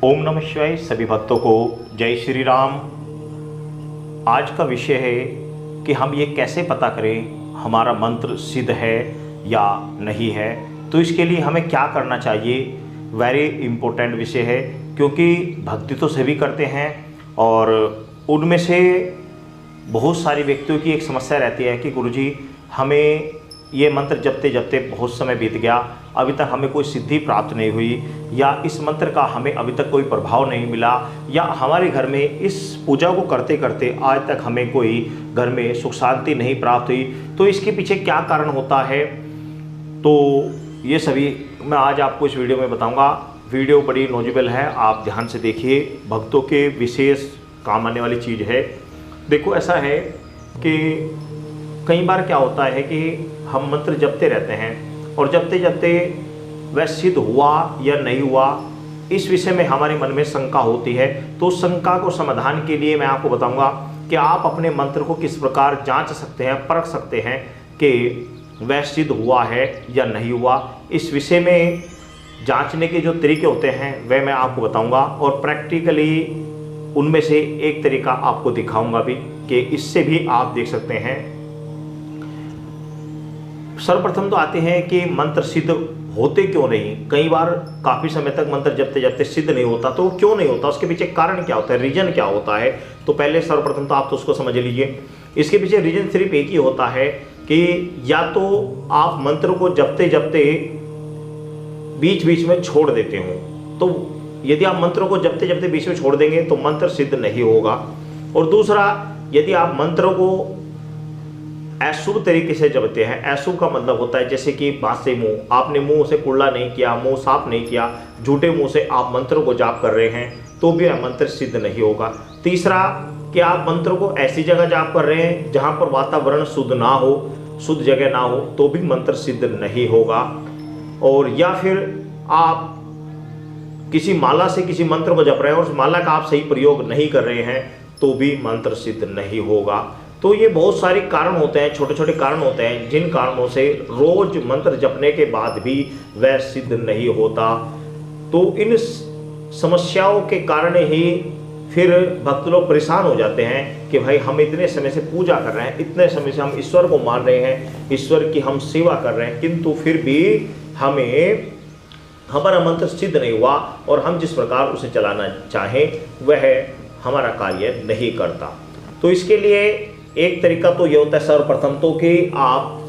ओम नमः शिवाय। सभी भक्तों को जय श्री राम। आज का विषय है कि हम ये कैसे पता करें हमारा मंत्र सिद्ध है या नहीं है। तो इसके लिए हमें क्या करना चाहिए, वेरी इम्पोर्टेंट विषय है, क्योंकि भक्ति तो सभी करते हैं और उनमें से बहुत सारे व्यक्तियों की एक समस्या रहती है कि गुरुजी हमें ये मंत्र जपते जपते बहुत समय बीत गया, अभी तक हमें कोई सिद्धि प्राप्त नहीं हुई, या इस मंत्र का हमें अभी तक कोई प्रभाव नहीं मिला, या हमारे घर में इस पूजा को करते करते आज तक हमें कोई घर में सुख शांति नहीं प्राप्त हुई। तो इसके पीछे क्या कारण होता है, तो ये सभी मैं आज आपको इस वीडियो में बताऊंगा। वीडियो बड़ी नॉलेजेबल है, आप ध्यान से देखिए, भक्तों के विशेष काम आने वाली चीज़ है। देखो ऐसा है कि कई बार क्या होता है कि हम मंत्र जपते रहते हैं और जपते जपते वह सिद्ध हुआ या नहीं हुआ, इस विषय में हमारे मन में शंका होती है। तो शंका को समाधान के लिए मैं आपको बताऊंगा कि आप अपने मंत्र को किस प्रकार जांच सकते हैं, परख सकते हैं कि वह सिद्ध हुआ है या नहीं हुआ। इस विषय में जांचने के जो तरीके होते हैं वह मैं आपको बताऊंगा और प्रैक्टिकली उनमें से एक तरीका आपको दिखाऊंगा भी कि इससे भी आप देख सकते हैं। सर्वप्रथम तो आते हैं कि मंत्र सिद्ध होते क्यों नहीं। कई बार काफ़ी समय तक मंत्र जपते जपते सिद्ध नहीं होता, तो क्यों नहीं होता, उसके पीछे कारण क्या होता है, रीजन क्या होता है। तो पहले सर्वप्रथम तो आप तो उसको समझ लीजिए। इसके पीछे रीजन सिर्फ एक ही होता है कि या तो आप मंत्र को जपते जपते बीच बीच में छोड़ देते हो। तो यदि आप मंत्र को जपते जपते बीच में छोड़ देंगे तो मंत्र सिद्ध नहीं होगा। और दूसरा, यदि आप मंत्र को अशुभ तरीके से जपते हैं, अशुभ का मतलब होता है जैसे कि बात से मुंह, आपने मुंह से कुल्ला नहीं किया, मुंह साफ नहीं किया, झूठे मुंह से आप मंत्र को जाप कर रहे हैं, तो भी मंत्र सिद्ध नहीं होगा। तीसरा, कि आप मंत्र को ऐसी जगह जाप कर रहे हैं जहां पर वातावरण शुद्ध ना हो, शुद्ध जगह ना हो, तो भी मंत्र सिद्ध नहीं होगा। और या फिर आप किसी माला से किसी मंत्र को जप रहे हैं और उस माला का आप सही प्रयोग नहीं कर रहे हैं, तो भी मंत्र सिद्ध नहीं होगा। तो ये बहुत सारे कारण होते हैं, छोटे छोटे कारण होते हैं, जिन कारणों से रोज मंत्र जपने के बाद भी वह सिद्ध नहीं होता। तो इन समस्याओं के कारण ही फिर भक्त लोग परेशान हो जाते हैं कि भाई हम इतने समय से पूजा कर रहे हैं, इतने समय से हम ईश्वर को मान रहे हैं, ईश्वर की हम सेवा कर रहे हैं, किंतु फिर भी हमें हमारा मंत्र सिद्ध नहीं हुआ और हम जिस प्रकार उसे चलाना चाहें वह हमारा कार्य नहीं करता। तो इसके लिए एक तरीका तो ये होता है सर्वप्रथम तो कि आप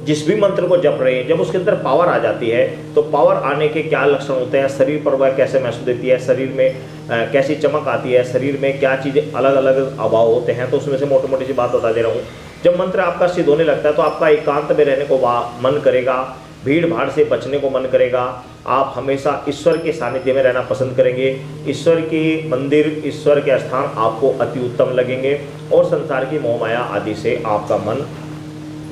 जिस भी मंत्र को जप रहे हैं, जब उसके अंदर पावर आ जाती है तो पावर आने के क्या लक्षण होते हैं, शरीर पर वह कैसे महसूस देती है, शरीर में कैसी चमक आती है, शरीर में क्या चीज़ें अलग अलग अभाव होते हैं। तो उसमें से मोटी मोटी सी बात बता दे रहा हूँ। जब मंत्र आपका सिद्ध होने लगता है तो आपका एकांत में रहने को मन करेगा, भीड़ भाड़ से बचने को मन करेगा, आप हमेशा ईश्वर के सानिध्य में रहना पसंद करेंगे, ईश्वर की मंदिर, ईश्वर के स्थान आपको अति उत्तम लगेंगे और संसार की मोह माया आदि से आपका मन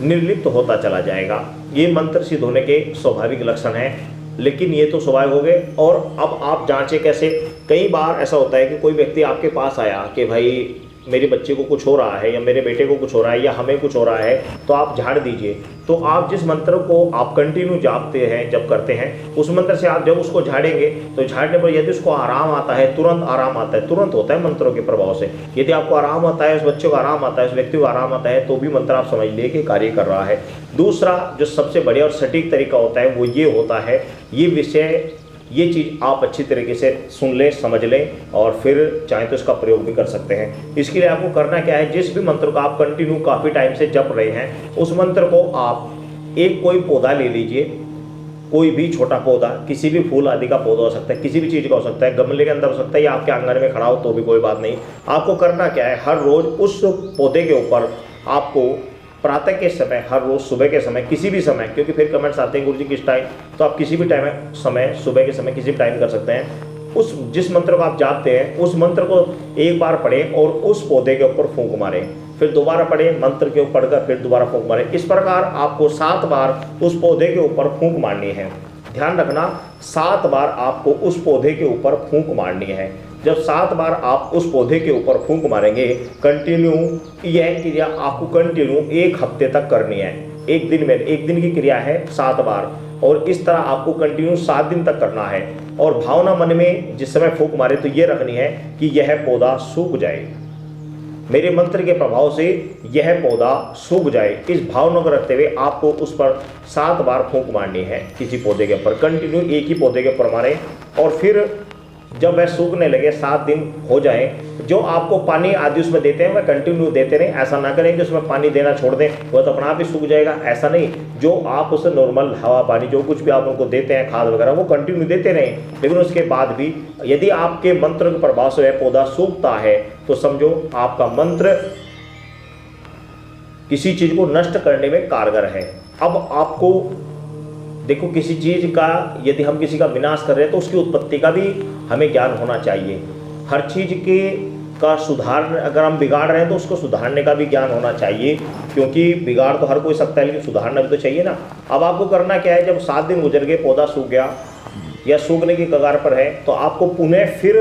निर्लिप्त होता चला जाएगा। ये मंत्र सिद्ध होने के स्वाभाविक लक्षण हैं, लेकिन ये तो स्वाभाविक हो गए। और अब आप जांचे कैसे। कई बार ऐसा होता है कि कोई व्यक्ति आपके पास आया कि भाई मेरे बच्चे को कुछ हो रहा है या मेरे बेटे को कुछ हो रहा है या हमें कुछ हो रहा है, तो आप झाड़ दीजिए। तो आप जिस मंत्र को आप कंटिन्यू जापते हैं, जब करते हैं, उस मंत्र से आप जब उसको झाड़ेंगे तो झाड़ने पर यदि उसको आराम आता है, तुरंत आराम आता है, तुरंत होता है मंत्रों के प्रभाव से। यदि आपको आराम आता है, उस बच्चे को आराम आता है, उस व्यक्ति को आराम आता है, तो भी मंत्र आप समझ लिए कि कार्य कर रहा है। दूसरा जो सबसे बढ़िया और सटीक तरीका होता है वो ये होता है, ये विषय, ये चीज़ आप अच्छी तरीके से सुन लें, समझ लें और फिर चाहे तो इसका प्रयोग भी कर सकते हैं। इसके लिए आपको करना क्या है, जिस भी मंत्र को आप कंटिन्यू काफ़ी टाइम से जप रहे हैं, उस मंत्र को आप एक कोई पौधा ले लीजिए, कोई भी छोटा पौधा, किसी भी फूल आदि का पौधा हो सकता है, किसी भी चीज़ का हो सकता है, गमले के अंदर हो सकता है या आपके आंगन में खड़ा हो तो भी कोई बात नहीं। आपको करना क्या है, हर रोज़ उस पौधे के ऊपर आपको प्रातः के समय, हर रोज़ सुबह के समय, किसी भी समय, क्योंकि फिर कमेंट्स आते हैं गुरुजी किस टाइम, तो आप किसी भी टाइम समय, सुबह के समय किसी भी टाइम कर सकते हैं। उस जिस मंत्र को आप जापते हैं उस मंत्र को एक बार पढ़ें और उस पौधे के ऊपर फूंक मारें, फिर दोबारा पढ़ें, मंत्र के ऊपर पढ़कर फिर दोबारा फूंक मारें। इस प्रकार आपको 7 बार उस पौधे के ऊपर फूंक मारनी है। ध्यान रखना, 7 बार आपको उस पौधे के ऊपर फूंक मारनी है। जब 7 बार आप उस पौधे के ऊपर फूंक मारेंगे, कंटिन्यू यह क्रिया आपको कंटिन्यू 1 हफ्ते तक करनी है। एक दिन की क्रिया है 7 बार। और इस तरह आपको कंटिन्यू 7 दिन तक करना है। और भावना मन में जिस समय फूंक मारे तो ये रखनी है कि यह पौधा सूख जाए, मेरे मंत्र के प्रभाव से यह पौधा सूख जाए। इस भावना को रखते हुए आपको उस पर 7 बार फूंक मारनी है किसी पौधे के ऊपर, कंटिन्यू एक ही पौधे के ऊपर मारें। और फिर जब वह सूखने लगे, 7 दिन हो जाए, जो आपको पानी आदि उसमें देते हैं वह कंटिन्यू देते रहें। ऐसा ना करें कि उसमें पानी देना छोड़ दें, वह तो अपना आप ही सूख जाएगा, ऐसा नहीं। जो आप उसे नॉर्मल हवा पानी जो कुछ भी आप उनको देते हैं, खाद वगैरह, वो कंटिन्यू देते रहें। लेकिन उसके बाद भी यदि आपके मंत्र के प्रभाव से वह पौधा सूखता है तो समझो आपका मंत्र किसी चीज को नष्ट करने में कारगर है। अब आपको देखो, किसी चीज का यदि हम किसी का विनाश कर रहे हैं तो उसकी उत्पत्ति का भी हमें ज्ञान होना चाहिए। हर चीज का सुधार, अगर हम बिगाड़ रहे हैं तो उसको सुधारने का भी ज्ञान होना चाहिए, क्योंकि बिगाड़ तो हर कोई सकता है लेकिन सुधारना भी तो चाहिए ना। अब आपको करना क्या है, जब 7 दिन गुजर गए, पौधा सूख गया या सूखने की कगार पर है, तो आपको पुनः फिर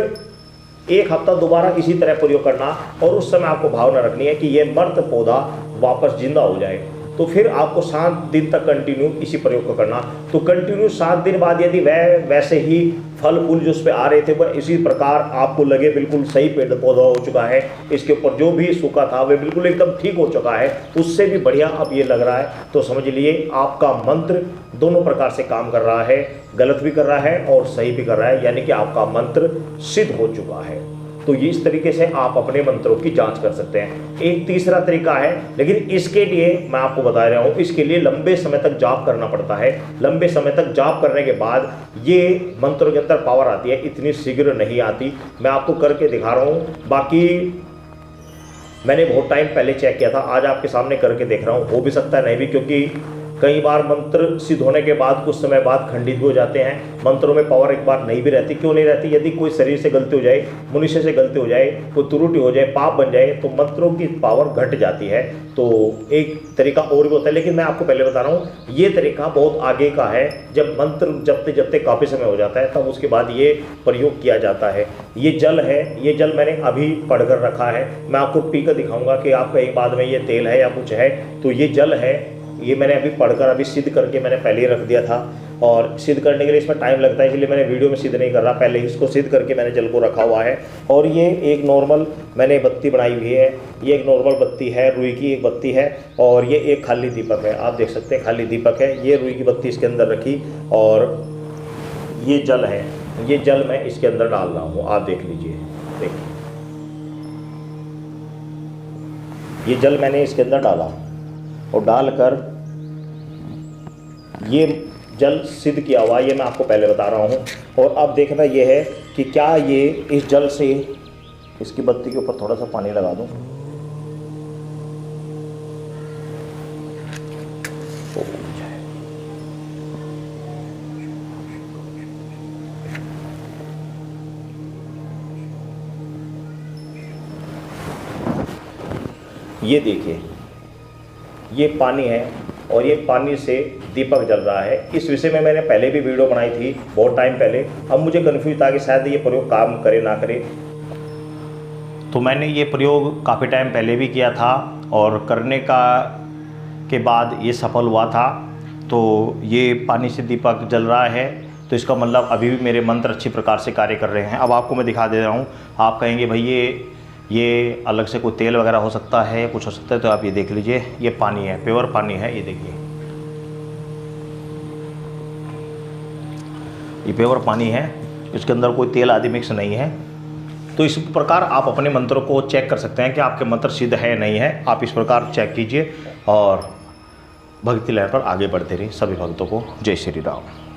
1 हफ्ता दोबारा इसी तरह प्रयोग करना। और उस समय आपको भावना रखनी है कि यह मर्त पौधा वापस जिंदा हो जाए। तो फिर आपको 7 दिन तक कंटिन्यू इसी प्रयोग को करना। तो कंटिन्यू 7 दिन बाद यदि वह वैसे ही फल फूल जो उस पर आ रहे थे वह इसी प्रकार आपको लगे बिल्कुल सही पेड़ पौधा हो चुका है, इसके ऊपर जो भी सूखा था वह बिल्कुल एकदम ठीक हो चुका है, उससे भी बढ़िया अब ये लग रहा है, तो समझ लिए आपका मंत्र दोनों प्रकार से काम कर रहा है, गलत भी कर रहा है और सही भी कर रहा है, यानी कि आपका मंत्र सिद्ध हो चुका है। तो ये इस तरीके से आप अपने मंत्रों की जांच कर सकते हैं। एक तीसरा तरीका है, लेकिन इसके लिए मैं आपको बता रहा हूँ, इसके लिए लंबे समय तक जाप करना पड़ता है। लंबे समय तक जाप करने के बाद ये मंत्रों के अंदर पावर आती है, इतनी शीघ्र नहीं आती। मैं आपको करके दिखा रहा हूँ, बाकी मैंने बहुत टाइम पहले चेक किया था, आज आपके सामने करके देख रहा हूँ। हो भी सकता है नहीं भी, क्योंकि कई बार मंत्र सिद्ध होने के बाद कुछ समय बाद खंडित भी हो जाते हैं। मंत्रों में पावर एक बार नहीं भी रहती। क्यों नहीं रहती? यदि कोई शरीर से गलती हो जाए, मनुष्य से गलती हो जाए, कोई त्रुटि हो जाए, पाप बन जाए, तो मंत्रों की पावर घट जाती है। तो एक तरीका और भी होता है, लेकिन मैं आपको पहले बता रहा हूँ, ये तरीका बहुत आगे का है। जब मंत्र जपते जपते काफ़ी समय हो जाता है तब उसके बाद ये प्रयोग किया जाता है। ये जल है, ये जल मैंने अभी पढ़कर रखा है, मैं आपको पी कर दिखाऊंगा कि आपका एक बाद में ये तेल है या कुछ है। तो ये जल है, ये मैंने अभी पढ़कर अभी सिद्ध करके मैंने पहले ही रख दिया था, और सिद्ध करने के लिए इसमें टाइम लगता है, इसलिए मैंने वीडियो में सिद्ध नहीं कर रहा, पहले ही इसको सिद्ध करके मैंने जल को रखा हुआ है। और ये एक नॉर्मल मैंने बत्ती बनाई हुई है, ये एक नॉर्मल बत्ती है, रुई की एक बत्ती है, और ये एक खाली दीपक है। आप देख सकते हैं खाली दीपक है, ये रुई की बत्ती इसके अंदर रखी, और ये जल है, ये जल मैं इसके अंदर डाल रहा हूँ, आप देख लीजिए। देखिए ये जल मैंने इसके अंदर डाला, और डालकर ये जल सिद्ध किया हुआ, ये मैं आपको पहले बता रहा हूँ। और अब देखना ये है कि क्या ये इस जल से इसकी बत्ती के ऊपर थोड़ा सा पानी लगा दूँ, ये देखिए ये पानी है, और ये पानी से दीपक जल रहा है। इस विषय में मैंने पहले भी वीडियो बनाई थी बहुत टाइम पहले। अब मुझे कन्फ्यूज था कि शायद ये प्रयोग काम करे ना करे, तो मैंने ये प्रयोग काफ़ी टाइम पहले भी किया था, और करने के बाद ये सफल हुआ था। तो ये पानी से दीपक जल रहा है, तो इसका मतलब अभी भी मेरे मंत्र अच्छी प्रकार से कार्य कर रहे हैं। अब आपको मैं दिखा दे रहा हूँ। आप कहेंगे भाई ये अलग से कोई तेल वगैरह हो सकता है, कुछ हो सकता है, तो आप ये देख लीजिए, ये पानी है, प्योर पानी है। ये देखिए ये प्योर पानी है, इसके अंदर कोई तेल आदि मिक्स नहीं है। तो इस प्रकार आप अपने मंत्रों को चेक कर सकते हैं कि आपके मंत्र सिद्ध है नहीं है। आप इस प्रकार चेक कीजिए और भक्ति लहर पर आगे बढ़ते रहिए। सभी भक्तों को जय श्री राम।